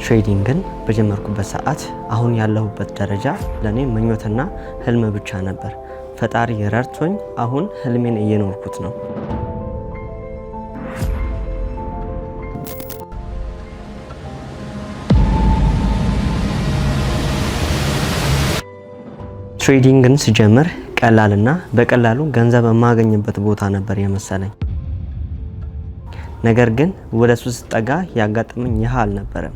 ትሬዲንግን በጀመርኩበት ሰዓት አሁን ያለሁበት ደረጃ ለኔ ምኞትና ህልም ብቻ ነበር። ፈጣሪ ረድቶኝ አሁን ህልሜን እየኖርኩት ነው። ትሬዲንግን ስጀምር ቀላልና በቀላሉ ገንዘብ የማገኝበት ቦታ ነበር የመሰለኝ። ነገር ግን ወደ ሱስ ጠጋ ያጋጠመኝ ይህ አልነበረም።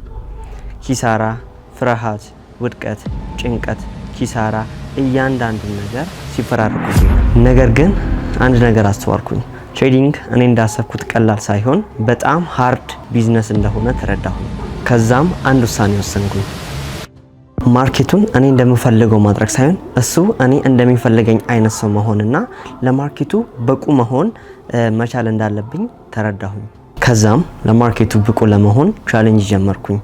ኪሳራ፣ ፍርሃት፣ ውድቀት፣ ጭንቀት፣ ኪሳራ እያንዳንዱ ነገር ሲፈራረቁብኝ፣ ነገር ግን አንድ ነገር አስተዋልኩኝ። ትሬዲንግ እኔ እንዳሰብኩት ቀላል ሳይሆን በጣም ሃርድ ቢዝነስ እንደሆነ ተረዳሁ። ከዛም አንድ ውሳኔ ወሰንኩኝ። ማርኬቱን እኔ እንደምፈልገው ማድረግ ሳይሆን እሱ እኔ እንደሚፈልገኝ አይነት ሰው መሆንና ለማርኬቱ በቁ መሆን መቻል እንዳለብኝ ተረዳሁኝ። ከዛም ለማርኬቱ ብቁ ለመሆን ቻሌንጅ ጀመርኩኝ።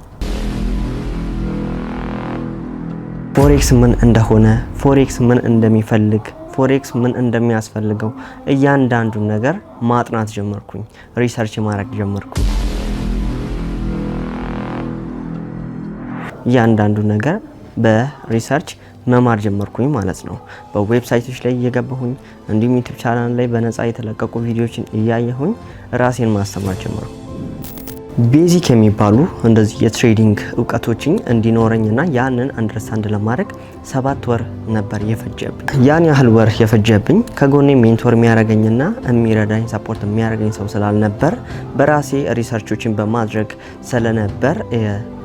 ፎሬክስ ምን እንደሆነ፣ ፎሬክስ ምን እንደሚፈልግ፣ ፎሬክስ ምን እንደሚያስፈልገው እያንዳንዱ ነገር ማጥናት ጀመርኩኝ። ሪሰርች ማድረግ ጀመርኩኝ። እያንዳንዱ ነገር በሪሰርች መማር ጀመርኩኝ ማለት ነው። በዌብሳይቶች ላይ እየገባሁኝ እንዲሁም ዩቲዩብ ቻናል ላይ በነፃ የተለቀቁ ቪዲዮዎችን እያየሁኝ ራሴን ማስተማር ጀመርኩ። ቤዚክ የሚባሉ እንደዚህ የትሬዲንግ እውቀቶችን እንዲኖረኝና ያንን አንደርስታንድ ለማድረግ 7 ወር ነበር የፈጀብኝ። ያን ያህል ወር የፈጀብኝ ከጎኔ ሜንቶር የሚያደርገኝና የሚረዳኝ ሰፖርት የሚያደርገኝ ሰው ስላልነበር በራሴ ሪሰርቾችን በማድረግ ስለነበር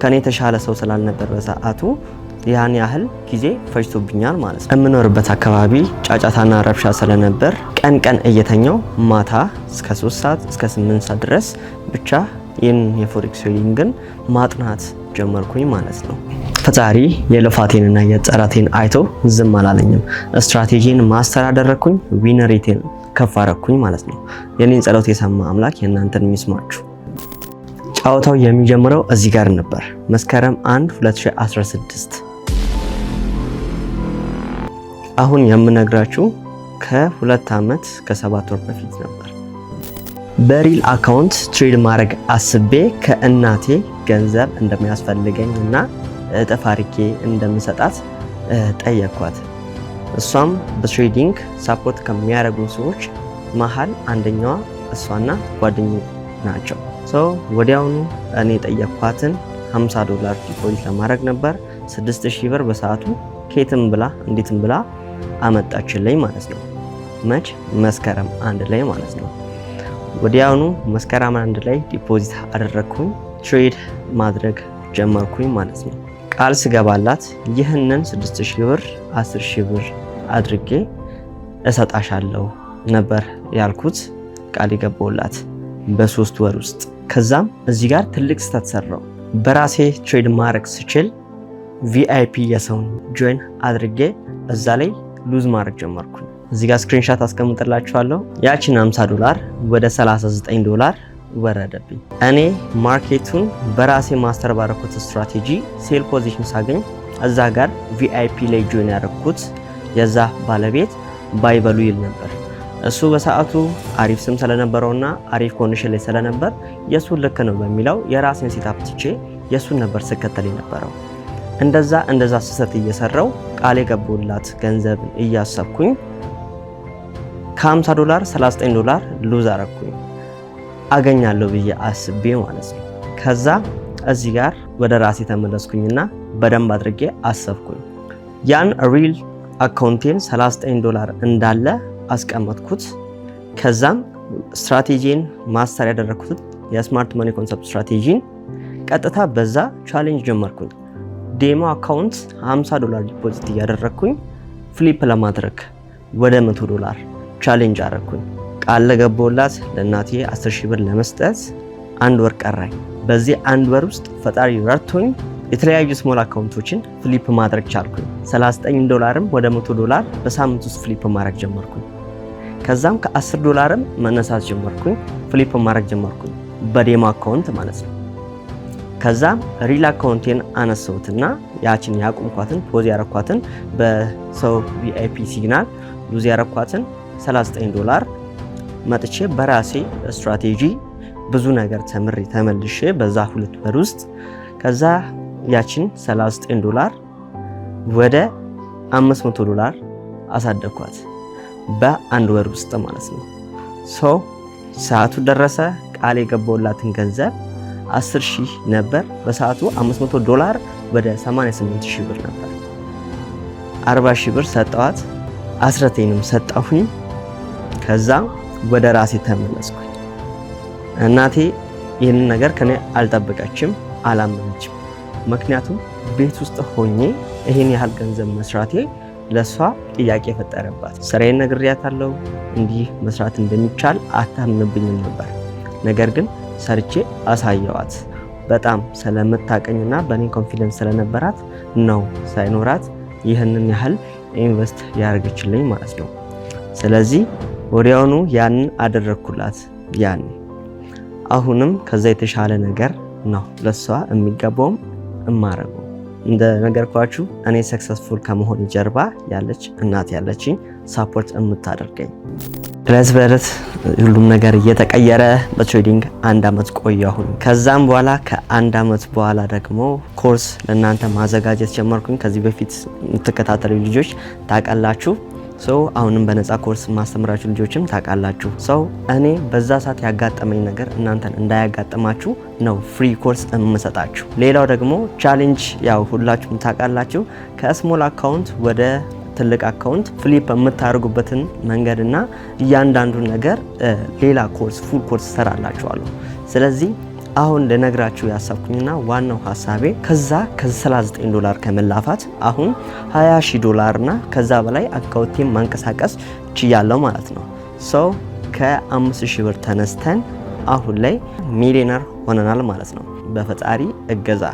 ከኔ የተሻለ ሰው ስላልነበር በሰዓቱ ያን ያህል ጊዜ ፈጅቶብኛል ማለት ነው። የምኖርበት አካባቢ ጫጫታና ረብሻ ስለነበር ቀን እየተኛው ማታ እስከ 3 ሰዓት እስከ 8 ሰዓት ድረስ ብቻ ይህን የፎሬክስ ትሬዲንግን ማጥናት ጀመርኩኝ ማለት ነው። ፈጣሪ የልፋቴንና የጥረቴን አይቶ ዝም አላለኝም። ስትራቴጂን ማስተር አደረኩኝ፣ ዊን ሬቴን ከፍ አረኩኝ ማለት ነው። የኔን ጸሎት የሰማ አምላክ የእናንተን ይስማችሁ። ጨዋታው የሚጀምረው እዚህ ጋር ነበር። መስከረም 1 2016። አሁን የምነግራችሁ ከ2 ዓመት ከ7 ወር በፊት ነበር። በሪል አካውንት ትሬድ ማድረግ አስቤ ከእናቴ ገንዘብ እንደሚያስፈልገኝ እና እጥፍ አድርጌ እንደምሰጣት ጠየኳት። እሷም በትሬዲንግ ሳፖርት ከሚያደርጉ ሰዎች መሀል አንደኛዋ እሷና ጓደኛዬ ናቸው። ወዲያውኑ እኔ ጠየኳትን $50 ዲፖዚት ለማድረግ ነበር። 6000 ብር በሰዓቱ ከየትም ብላ እንዴትም ብላ አመጣችልኝ ማለት ነው። መች መስከረም 1 ላይ ማለት ነው። ወዲያውኑ መስከረም 1 ላይ ዲፖዚት አደረኩኝ። ትሬድ ማድረግ ጀመርኩኝ ማለት ነው። ቃል ስገባላት ይህንን 6000 ብር 10000 ብር አድርጌ እሰጣሻለሁ ነበር ያልኩት፣ ቃል የገባውላት በ3 ወር ውስጥ። ከዛም እዚህ ጋር ትልቅ ስህተት ሰራው። በራሴ ትሬድ ማድረግ ስችል ቪአይፒ የሰውን ጆይን አድርጌ እዛ ላይ ሉዝ ማድረግ ጀመርኩኝ። እዚህ ጋር ስክሪንሻት አስቀምጥላችኋለሁ። ያቺን $50 ወደ $39 ወረደብኝ። እኔ ማርኬቱን በራሴ ማስተር ባረኩት ስትራቴጂ ሴል ፖዚሽን ሳገኝ እዛ ጋር ቪአይፒ ላይ ጆይን ያደረኩት የዛ ባለቤት ባይበሉ ይል ነበር። እሱ በሰዓቱ አሪፍ ስም ስለነበረውና አሪፍ ኮንዲሽን ላይ ስለነበር የሱ ልክ ነው በሚለው የራሴን ሴታፕ ትቼ የሱን ነበር ስከተል የነበረው። እንደዛ ስህተት እየሰራው ቃል የገቡላት ገንዘብ እያሰብኩኝ ከ$50 $39 ሉዝ አረኩኝ። አገኛለሁ ብዬ አስቤ ማለት ነው። ከዛ እዚህ ጋር ወደ ራሴ ተመለስኩኝና በደንብ አድርጌ አሰብኩኝ። ያን ሪል አካውንቴን $39 እንዳለ አስቀመጥኩት። ከዛም ስትራቴጂን ማስተር ያደረኩት የስማርት መኒ ኮንሰፕት ስትራቴጂን ቀጥታ በዛ ቻሌንጅ ጀመርኩኝ። ዴሞ አካውንት $50 ዲፖዚት እያደረኩኝ ፍሊፕ ለማድረግ ወደ $100 ቻሌንጅ አደረኩኝ። ቃል ለገባውላት ለእናቴ 10000 ብር ለመስጠት 1 ወር ቀራኝ። በዚህ 1 ወር ውስጥ ፈጣሪ ረድቶኝ የተለያዩ ስሞል አካውንቶችን ፍሊፕ ማድረግ ቻልኩኝ። $39ም ወደ $100 በሳምንት ውስጥ ፍሊፕ ማድረግ ጀመርኩኝ። ከዛም ከ$10ም መነሳት ጀመርኩኝ፣ ፍሊፕ ማድረግ ጀመርኩኝ በዴሞ አካውንት ማለት ነው። ከዛም ሪል አካውንቴን አነሳሁትና ያችን ያቆምኳትን ፖዝ ያረኳትን በሰው ቪአይፒ ሲግናል ሉዝ ያረኳትን $39 መጥቼ በራሴ ስትራቴጂ ብዙ ነገር ተምሬ ተመልሼ በዛ 2 ወር ውስጥ ከዛ ያችን $39 ወደ $500 አሳደግኳት በአንድ ወር ውስጥ ማለት ነው። ሰዓቱ ደረሰ። ቃል የገባውላትን ገንዘብ 10,000 ነበር። በሰዓቱ $500 ወደ 88,000 ብር ነበር። 40,000 ብር ሰጠዋት። አስረቴንም ሰጠሁኝ። ከዛ ወደ ራሴ ተመለስኩኝ። እናቴ ይህንን ነገር ከኔ አልጠበቀችም፣ አላመነችም። ምክንያቱም ቤት ውስጥ ሆኜ ይሄን ያህል ገንዘብ መስራቴ ለሷ ጥያቄ ፈጠረባት። ስራዬን ነግሬያታለሁ፣ እንዲህ መስራት እንደሚቻል አታምንብኝም ነበር። ነገር ግን ሰርቼ አሳየዋት። በጣም ስለምታቀኝና በእኔ ኮንፊደንስ ስለነበራት ነው ሳይኖራት ይህንን ያህል ኢንቨስት ያደርገችልኝ ማለት ነው። ስለዚህ ወዲያውኑ ያንን አደረግኩላት። አሁንም ከዛ የተሻለ ነገር ነው ለሷ የሚገባውም እማረገው። እንደ ነገርኳችሁ እኔ ሰክሰስፉል ከመሆን ጀርባ ያለች እናት ያለችኝ ሳፖርት የምታደርገኝ። ዕለት በዕለት ሁሉም ነገር እየተቀየረ በትሬዲንግ 1 አመት ቆየሁኝ። ከዛም በኋላ ከ1 አመት በኋላ ደግሞ ኮርስ ለእናንተ ማዘጋጀት ጀመርኩኝ። ከዚህ በፊት የምትከታተሉ ልጆች ታውቃላችሁ። አሁንም በነፃ ኮርስ ማስተምራችሁ ልጆችም ታውቃላችሁ። እኔ በዛ ሰዓት ያጋጠመኝ ነገር እናንተን እንዳያጋጥማችሁ ነው ፍሪ ኮርስ የምሰጣችሁ። ሌላው ደግሞ ቻሌንጅ ያው ሁላችሁም ታውቃላችሁ። ከስሞል አካውንት ወደ ትልቅ አካውንት ፍሊፕ የምታደርጉበትን መንገድና እያንዳንዱን ነገር ሌላ ኮርስ ፉል ኮርስ ሰራላችኋለሁ። ስለዚህ አሁን ልነግራችሁ ያሰብኩኝና ዋናው ሀሳቤ ከዛ $39 ከመላፋት አሁን $20,000 እና ከዛ በላይ አካውንቴን ማንቀሳቀስ ችያለሁ ማለት ነው። ከ5,000 ብር ተነስተን አሁን ላይ ሚሊዮነር ሆነናል ማለት ነው በፈጣሪ እገዛ።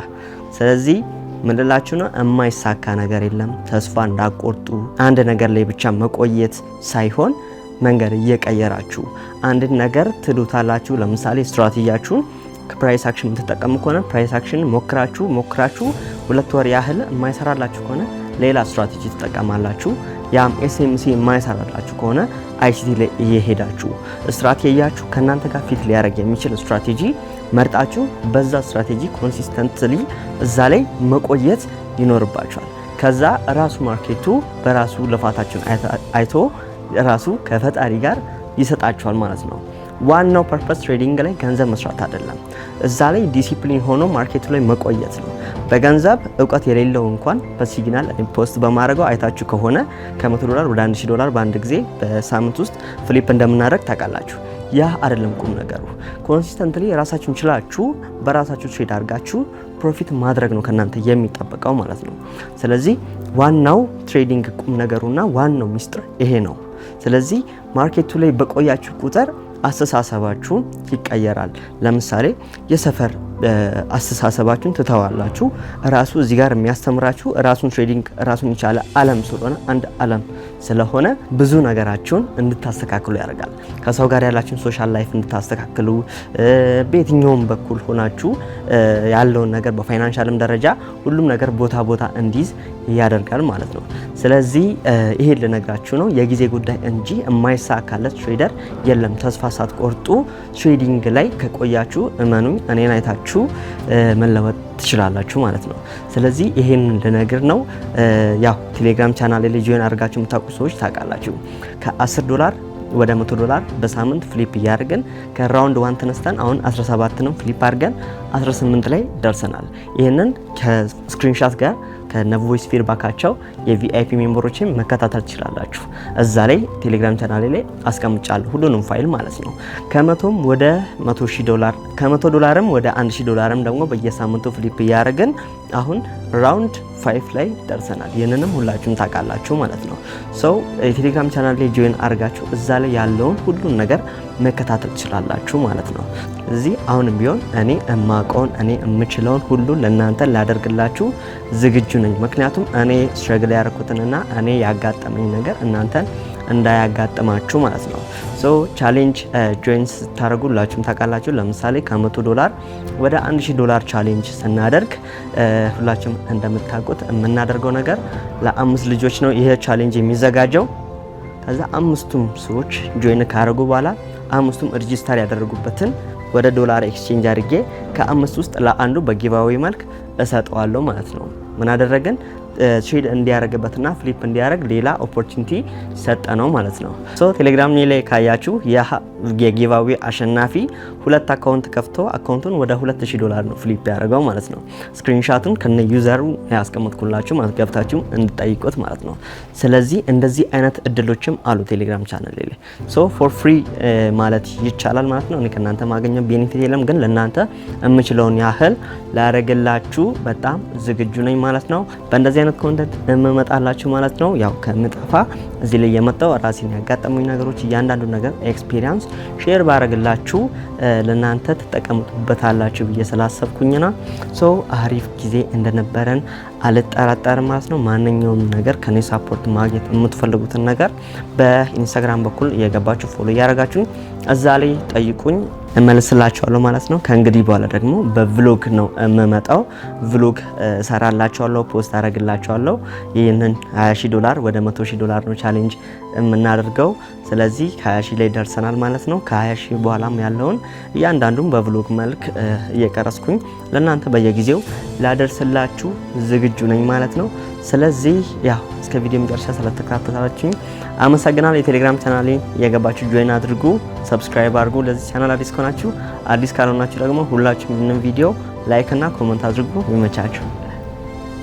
ስለዚህ ምንላችሁ ነው የማይሳካ ነገር የለም። ተስፋ እንዳቆርጡ አንድ ነገር ላይ ብቻ መቆየት ሳይሆን መንገድ እየቀየራችሁ አንድ ነገር ትሉታላችሁ። ለምሳሌ ስትራቴጂያችሁን ፕራይስ አክሽን የምትጠቀሙ ከሆነ ፕራይስ አክሽን ሞክራችሁ 2 ወር ያህል የማይሰራላችሁ ከሆነ ሌላ ስትራቴጂ ትጠቀማላችሁ። ያም ኤስኤምሲ የማይሰራላችሁ ከሆነ አይሲቲ ላይ እየሄዳችሁ ስትራቴጂያችሁ ከናንተ ጋር ፊት ሊያደርግ የሚችል ስትራቴጂ መርጣችሁ በዛ ስትራቴጂ ኮንሲስተንትሊ እዛ ላይ መቆየት ይኖርባችኋል። ከዛ ራሱ ማርኬቱ በራሱ ልፋታችሁን አይቶ ራሱ ከፈጣሪ ጋር ይሰጣችኋል ማለት ነው። ዋናው ፐርፐስ ትሬዲንግ ላይ ገንዘብ መስራት አይደለም። እዛ ላይ ዲሲፕሊን ሆኖ ማርኬቱ ላይ መቆየት ነው። በገንዘብ እውቀት የሌለው እንኳን በሲግናል ፖስት በማድረገው አይታችሁ ከሆነ $100 ወደ $1,000 በአንድ ጊዜ በሳምንት ውስጥ ፍሊፕ እንደምናደርግ ታውቃላችሁ። ያ አይደለም ቁም ነገሩ። ኮንሲስተንትሊ ራሳችሁን ችላችሁ በራሳችሁ ትሬድ አድርጋችሁ ፕሮፊት ማድረግ ነው ከናንተ የሚጠበቀው ማለት ነው። ስለዚህ ዋናው ትሬዲንግ ቁም ነገሩና ዋናው ሚስጥር ይሄ ነው። ስለዚህ ማርኬቱ ላይ በቆያችሁ ቁጥር አስተሳሰባችሁ ይቀየራል። ለምሳሌ የሰፈር አስተሳሰባችሁን ትተዋላችሁ። ራሱ እዚህ ጋር የሚያስተምራችሁ ራሱን ትሬዲንግ ራሱን የቻለ ዓለም ስለሆነ አንድ ዓለም ስለሆነ ብዙ ነገራችሁን እንድታስተካክሉ ያደርጋል። ከሰው ጋር ያላችሁን ሶሻል ላይፍ እንድታስተካክሉ በየትኛውም በኩል ሆናችሁ ያለውን ነገር በፋይናንሻልም ደረጃ ሁሉም ነገር ቦታ እንዲይዝ ያደርጋል ማለት ነው። ስለዚህ ይሄ ልነግራችሁ ነው። የጊዜ ጉዳይ እንጂ የማይሳካለት ትሬደር የለም። ተስፋ ሳትቆርጡ ትሬዲንግ ላይ ከቆያችሁ እመኑኝ እኔን አይታችሁ መለወጥ ትችላላችሁ ማለት ነው። ስለዚህ ይሄን ልነግር ነው። ያው ቴሌግራም ቻናል ላይ ጆይን አድርጋችሁ የምታውቁ ሰዎች ታውቃላችሁ። ከ$10 ወደ $100 በሳምንት ፍሊፕ እያደረግን ከራውንድ 1 ተነስተን አሁን 17 ነው ፍሊፕ አድርገን 18 ላይ ደርሰናል። ይህንን ከስክሪንሻት ጋር ከነቮይስ ፊድባካቸው የቪአይፒ ሜምበሮችን መከታተል ትችላላችሁ። እዛ ላይ ቴሌግራም ቻናሌ ላይ አስቀምጫለሁ ሁሉንም ፋይል ማለት ነው። ከ100ም ወደ $100,000 ከ$100ም ወደ $1,000 ደግሞ በየሳምንቱ ፍሊፕ እያደረግን አሁን ራውንድ 5 ላይ ደርሰናል። ይህንንም ሁላችሁም ታውቃላችሁ ማለት ነው። የቴሌግራም ቻናል ላይ ጆይን አድርጋችሁ እዛ ላይ ያለውን ሁሉን ነገር መከታተል ትችላላችሁ ማለት ነው። እዚህ አሁንም ቢሆን እኔ እማቀውን እኔ የምችለውን ሁሉ ለእናንተ ላደርግላችሁ ዝግጁ ነኝ። ምክንያቱም እኔ ስትራግል ያደረኩትንና እኔ ያጋጠመኝ ነገር እናንተን እንዳያጋጥማችሁ ማለት ነው። ቻሌንጅ ጆይን ስታደርጉላችሁም ታውቃላችሁ። ለምሳሌ ከ$100 ወደ $1,000 ቻሌንጅ ስናደርግ ሁላችሁም እንደምታውቁት የምናደርገው ነገር ለ5 ልጆች ነው ይሄ ቻሌንጅ የሚዘጋጀው። ከዛ 5ቱም ሰዎች ጆይን ካደረጉ በኋላ 5ቱም ሬጂስተር ያደረጉበትን ወደ ዶላር ኤክስቼንጅ አድርጌ ከ5 ውስጥ ለአንዱ በጊቫዌ መልክ እሰጠዋለሁ ማለት ነው። ምን አደረገን? ትሬድ እንዲያረግበትና ፍሊፕ እንዲያረግ ሌላ ኦፖርቹኒቲ ሰጠ ነው ማለት ነው። ሶ ቴሌግራም ላይ ካያችሁ የጊቫዌ አሸናፊ 2 አካውንት ከፍቶ አካውንቱን ወደ $2000 ነው ፍሊፕ ያደረገው ማለት ነው። ስክሪንሻቱን ከነ ዩዘሩ ያስቀምጥኩላችሁ ማለት ገብታችሁ እንድጠይቁት ማለት ነው። ስለዚህ እንደዚህ አይነት እድሎችም አሉ ቴሌግራም ቻናል ላይ ሶ ፎር ፍሪ ማለት ይቻላል ማለት ነው። እኔ ከናንተ ማገኘው ቤኔፊት የለም፣ ግን ለናንተ የምችለውን ያህል ላረግላችሁ በጣም ዝግጁ ነኝ ማለት ነው። በእንደዚህ አይነት ኮንተንት እመጣላችሁ ማለት ነው። ያው ከምጠፋ እዚህ ላይ የመጣው ራሴን ያጋጠሙኝ ነገሮች እያንዳንዱ ነገር ኤክስፒሪየንስ ሼር ባረግላችሁ ለናንተ ተጠቀሙበታላችሁ ብዬ ስላሰብኩኝና ሶ አሪፍ ጊዜ እንደነበረን አልጠራጠርም ማለት ነው። ማንኛውም ነገር ከኔ ሳፖርት ማግኘት የምትፈልጉትን ነገር በኢንስታግራም በኩል እየገባችሁ ፎሎ እያደረጋችሁ እዛ ላይ ጠይቁኝ እመልስላችኋለሁ ማለት ነው። ከእንግዲህ በኋላ ደግሞ በቭሎግ ነው የምመጣው። ቭሎግ እሰራላችኋለሁ፣ ፖስት አረግላችኋለሁ። ይህንን $20,000 ወደ $100,000 ነው ቻሌንጅ የምናደርገው። ስለዚህ ከ20,000 ላይ ደርሰናል ማለት ነው። ከ20,000 በኋላም ያለውን እያንዳንዱን በቭሎግ መልክ እየቀረስኩኝ ለእናንተ በየጊዜው ላደርስላችሁ ዝግጁ ነኝ ማለት ነው። ስለዚህ ያው እስከ ቪዲዮ መጨረሻ ስለተከታተላችሁ አመሰግናለሁ። የቴሌግራም ቻናሌን እየገባችሁ ጆይን አድርጉ፣ ሰብስክራይብ አድርጉ። ለዚህ ቻናል አዲስ ከሆናችሁ፣ አዲስ ካልሆናችሁ ደግሞ ሁላችሁም ይህንን ቪዲዮ ላይክ እና ኮሜንት አድርጉ። ይመቻችሁ።